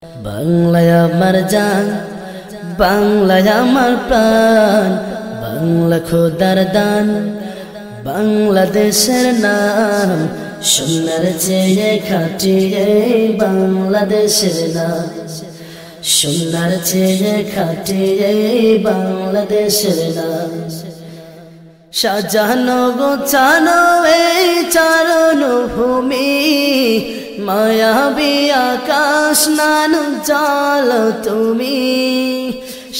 বাংলায় আমার জান, বাংলায় আমার প্রাণ, বাংলা খোদার দান, বাংলাদেশের নাম সোনার চেয়ে খাঁটি এই বাংলাদেশের নাম, সোনার চেয়ে খাঁটি এই বাংলাদেশের নাম। সাজানো গোছানো এই চারণ ভূমি, মায়াবী আকাশ নান জল তুমি।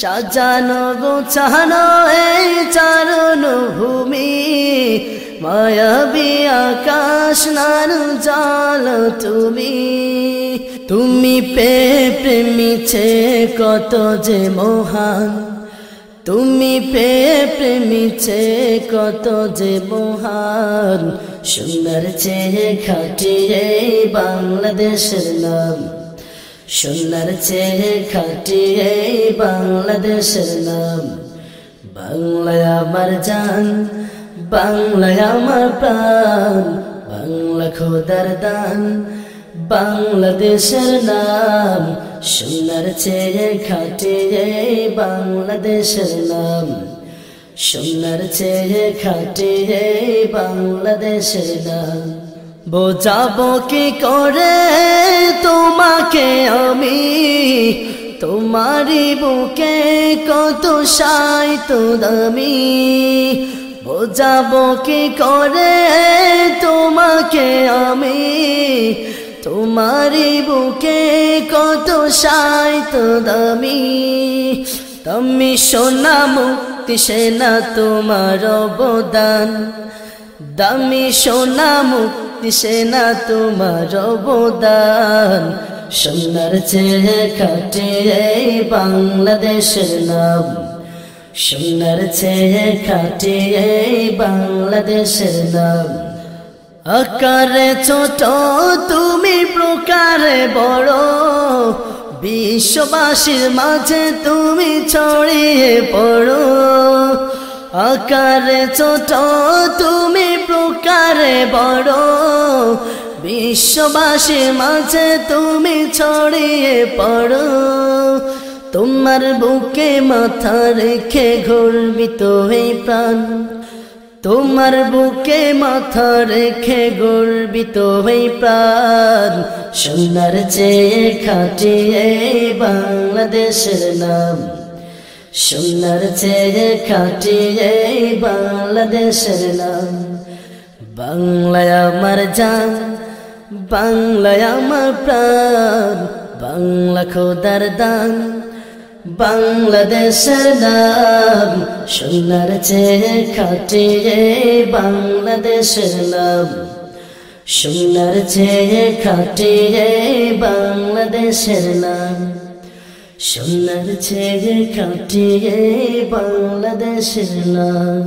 সাজানো গোছানো এই চারণ ভূমি, মায়াবী আকাশ নান জল তুমি। তুমি প্রেমিছে কত যে মহান, তুমি প্রেমিছে কত যে মহান, সোনার চেয়ে খাঁটি এই বাংলাদেশের নাম, সোনার চেয়ে খাঁটি এই বাংলাদেশের নাম। বাংলায় আমার জান, বাংলায় আমার প্রাণ, বাংলা খোদার দান, বাংলাদেশের নাম সোনার চেয়ে খাঁটি এই বাংলাদেশের নাম, সোনার চেয়ে খাঁটি এই বাংলাদেশের নাম। বোঝাবো কি করে তোমাকে আমি, তোমারই বুকে কত সাইত দামি। বোঝাবো কি করে তোমাকে আমি, তোমারই বুকে কত সাইত দামি। তুমি সোনা মুক্তি সেনা তোমার অবদান, দামি সোনা মুক্তি সেনা তোমার অবদান, সোনার চেয়ে খাঁটি এই বাংলাদেশের নাম, সোনার চেয়ে খাঁটি এই বাংলাদেশের নাম। আকারে ছোট তুমি প্রকারে বড়, বিশ্ববাসীর মাঝে তুমি ছড়িয়ে পড়ো। আকারে ছোট তুমি প্রকারে বড়, বিশ্ববাসীর মাঝে তুমি ছড়িয়ে পড়ো। তোমার বুকে মাথা রেখে গর্বিত এই প্রাণ, তোমার বুকে মাথা রেখে গর্বিত এই প্রাণ, সোনার চেয়ে খাঁটি এই বাংলাদেশের নাম, সোনার চেয়ে খাঁটি এই বাংলাদেশের নাম। বাংলায় আমার জান, বাংলায় আমার প্রাণ, বাংলা খোদার দান, বাংলাদেশের নাম সোনার চেয়ে খাঁটি এই বাংলাদেশের নাম, সোনার চেয়ে খাঁটি এই বাংলাদেশের নাম, সোনার চেয়ে খাঁটি এই বাংলাদেশের নাম।